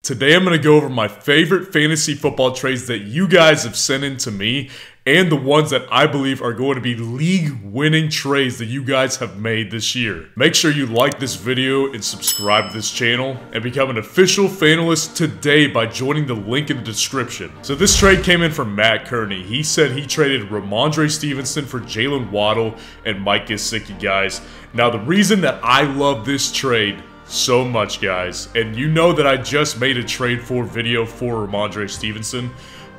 Today I'm going to go over my favorite fantasy football trades that you guys have sent in to me and the ones that I believe are going to be league-winning trades that you guys have made this year. Make sure you like this video and subscribe to this channel and become an official Fanalyst today by joining the link in the description. So this trade came in from Matt Kearney. He said he traded Ramondre Stevenson for Jalen Waddle and Mike Gesicki, guys. Now the reason that I love this trade so much, guys, and you know that I just made a trade for video for Ramondre Stevenson,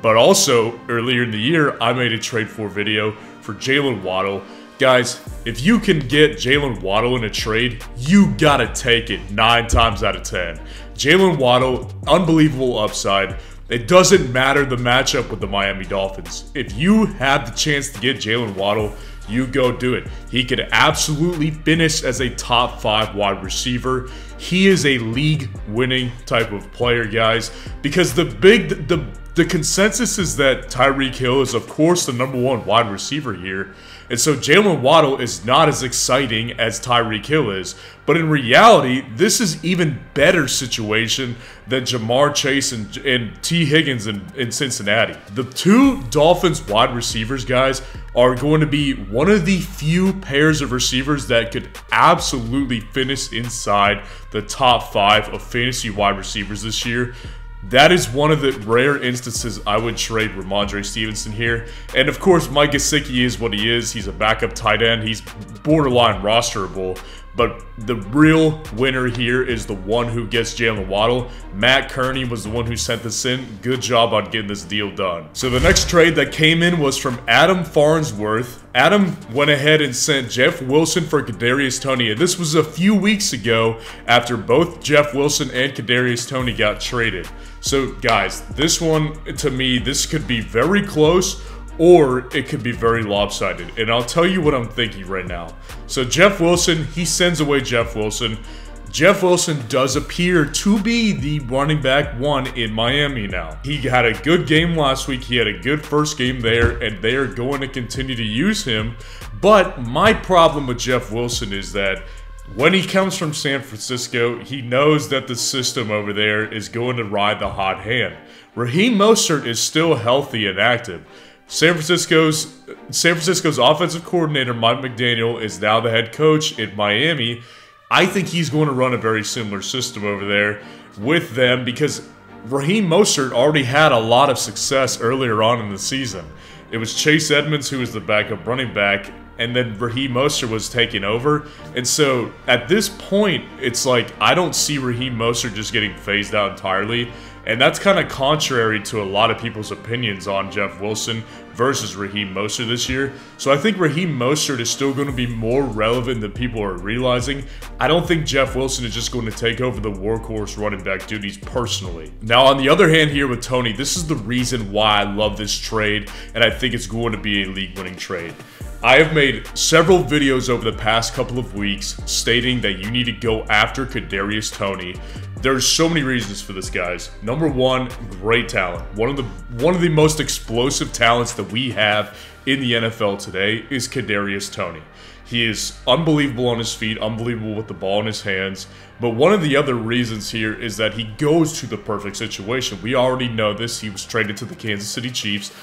but also earlier in the year I made a trade for video for Jalen Waddle. Guys, if you can get Jalen Waddle in a trade, you gotta take it 9 times out of 10. Jalen Waddle, unbelievable upside. It doesn't matter the matchup with the Miami Dolphins. If you have the chance to get Jalen Waddle, you go do it. He could absolutely finish as a top 5 wide receiver. He is a league-winning type of player, guys, because the consensus is that Tyreek Hill is, of course, the #1 wide receiver here. And so Jalen Waddle is not as exciting as Tyreek Hill is. But in reality, this is even better situation than Jamar Chase and T. Higgins in Cincinnati. The 2 Dolphins wide receivers, guys, are going to be one of the few pairs of receivers that could absolutely finish inside the top 5 of fantasy wide receivers this year. That is one of the rare instances I would trade Ramondre Stevenson here. And of course, Mike Gesicki is what he is. He's a backup tight end. He's borderline rosterable. But the real winner here is the one who gets Jalen Waddle. Matt Kearney was the one who sent this in. Good job on getting this deal done. So the next trade that came in was from Adam Farnsworth. Adam went ahead and sent Jeff Wilson for Kadarius Tony. And this was a few weeks ago after both Jeff Wilson and Kadarius Tony got traded. So guys, this one, to me, this could be very close, or it could be very lopsided. And I'll tell you what I'm thinking right now. So Jeff Wilson, he sends away Jeff Wilson. Jeff Wilson does appear to be the running back 1 in Miami now. He had a good game last week. He had a good first game there, and they are going to continue to use him. But my problem with Jeff Wilson is that when he comes from San Francisco, he knows that the system over there is going to ride the hot hand. Raheem Mostert is still healthy and active. San Francisco's offensive coordinator, Mike McDaniel, is now the head coach in Miami. I think he's going to run a very similar system over there with them because Raheem Mostert already had a lot of success earlier on in the season. It was Chase Edmonds who was the backup running back, and then Raheem Mostert was taking over. And so at this point, it's like I don't see Raheem Mostert just getting phased out entirely. And that's kind of contrary to a lot of people's opinions on Jeff Wilson versus Raheem Mostert this year. So I think Raheem Mostert is still going to be more relevant than people are realizing. I don't think Jeff Wilson is just going to take over the workhorse running back duties personally. Now, on the other hand here with Tony, this is the reason why I love this trade, and I think it's going to be a league-winning trade. I have made several videos over the past couple of weeks stating that you need to go after Kadarius Tony. There's so many reasons for this, guys. Number 1, great talent. One of the most explosive talents that we have in the NFL today is Kadarius Tony. He is unbelievable on his feet, unbelievable with the ball in his hands. But one of the other reasons here is that he goes to the perfect situation. We already know this. He was traded to the Kansas City Chiefs.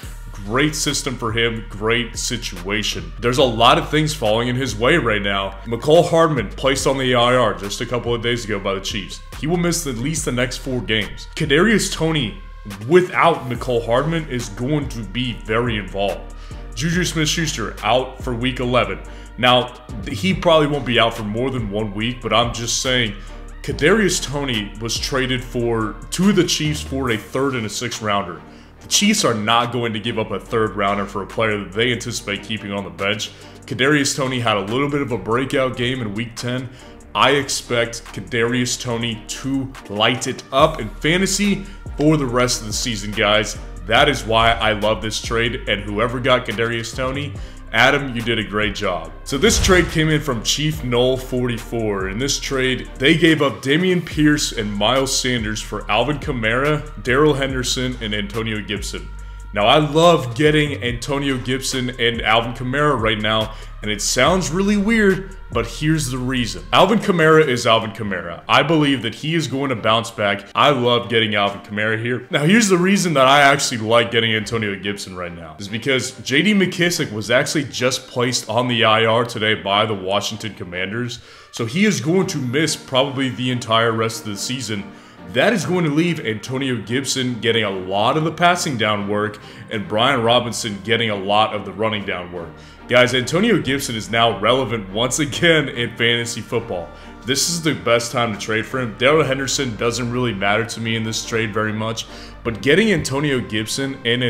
Great system for him, great situation. There's a lot of things falling in his way right now. Mecole Hardman placed on the IR just a couple of days ago by the Chiefs. He will miss at least the next 4 games. Kadarius Tony, without Mecole Hardman, is going to be very involved. Juju Smith-Schuster out for week 11. Now, he probably won't be out for more than 1 week, but I'm just saying, Kadarius Tony was traded to the Chiefs for a 3rd and a 6th rounder. The Chiefs are not going to give up a 3rd rounder for a player that they anticipate keeping on the bench. Kadarius Tony had a little bit of a breakout game in week 10. I expect Kadarius Tony to light it up in fantasy for the rest of the season, guys. That is why I love this trade, and whoever got Kadarius Tony, Adam, you did a great job. So this trade came in from Chief Knoll 44. In this trade, they gave up Dameon Pierce and Miles Sanders for Alvin Kamara, Darrell Henderson, and Antonio Gibson. Now, I love getting Antonio Gibson and Alvin Kamara right now, and it sounds really weird, but here's the reason. Alvin Kamara is Alvin Kamara. I believe that he is going to bounce back. I love getting Alvin Kamara here. Now, here's the reason that I actually like getting Antonio Gibson right now. Is because J.D. McKissic was actually just placed on the IR today by the Washington Commanders. So he is going to miss probably the entire rest of the season. That is going to leave Antonio Gibson getting a lot of the passing down work and Brian Robinson getting a lot of the running down work. Guys, Antonio Gibson is now relevant once again in fantasy football. This is the best time to trade for him. Darrell Henderson doesn't really matter to me in this trade very much, but getting Antonio Gibson and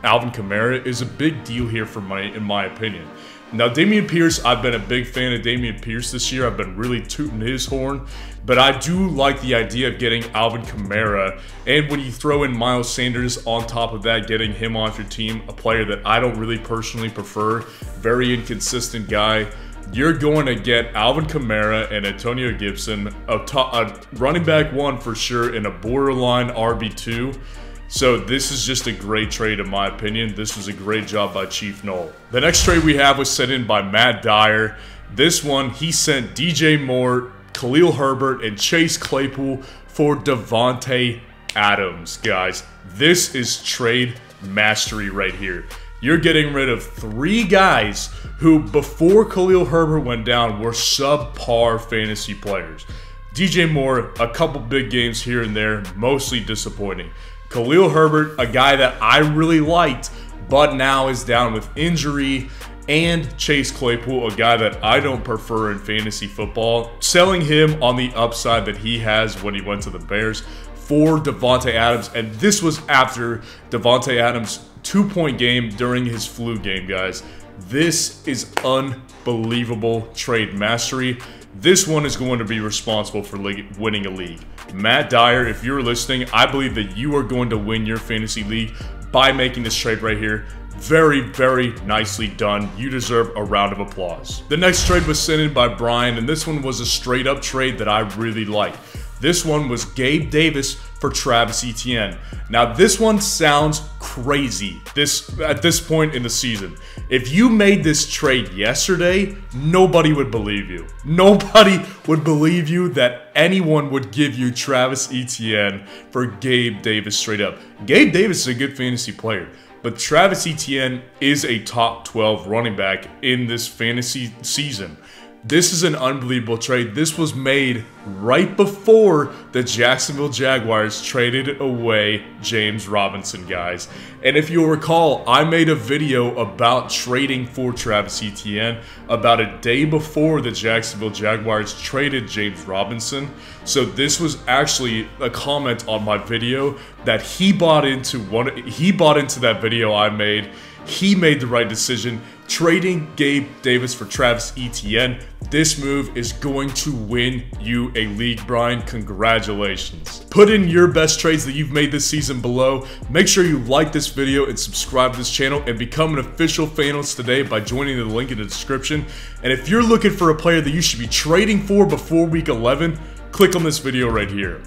Alvin Kamara is a big deal here in my opinion. Now, Dameon Pierce, I've been a big fan of Dameon Pierce this year. I've been really tooting his horn. But I do like the idea of getting Alvin Kamara. And when you throw in Miles Sanders on top of that, getting him off your team, a player that I don't really personally prefer, very inconsistent guy, you're going to get Alvin Kamara and Antonio Gibson, a running back one for sure, and a borderline RB2. So this is just a great trade in my opinion. This was a great job by Chief Noel. The next trade we have was sent in by Matt Dyer. This one, he sent DJ Moore, Khalil Herbert, and Chase Claypool for Devante Adams, guys. This is trade mastery right here. You're getting rid of 3 guys who, before Khalil Herbert went down, were subpar fantasy players. DJ Moore, a couple big games here and there, mostly disappointing. Khalil Herbert, a guy that I really liked, but now is down with injury. And Chase Claypool, a guy that I don't prefer in fantasy football. Selling him on the upside that he has when he went to the Bears for Devante Adams. And this was after Devante Adams' 2-point game during his flu game, guys. This is unbelievable trade mastery. This one is going to be responsible for winning a league. Matt Dyer, if you're listening, I believe that you are going to win your fantasy league by making this trade right here. Very, very nicely done. You deserve a round of applause. The next trade was sent in by Brian, and this one was a straight up trade that I really like. This one was Gabe Davis for Travis Etienne. Now, this one sounds crazy at this point in the season. If you made this trade yesterday, nobody would believe you. Nobody would believe you that anyone would give you Travis Etienne for Gabe Davis straight up. Gabe Davis is a good fantasy player, but Travis Etienne is a top 12 running back in this fantasy season. This is an unbelievable trade. This was made right before the Jacksonville Jaguars traded away James Robinson, guys. And if you'll recall, I made a video about trading for Travis Etienne about a day before the Jacksonville Jaguars traded James Robinson. So this was actually a comment on my video that he bought into that video I made. He made the right decision, trading Gabe Davis for Travis Etienne. This move is going to win you a league, Brian. Congratulations. Put in your best trades that you've made this season below. Make sure you like this video and subscribe to this channel and become an official Fanalyst today by joining the link in the description. And if you're looking for a player that you should be trading for before week 11, click on this video right here.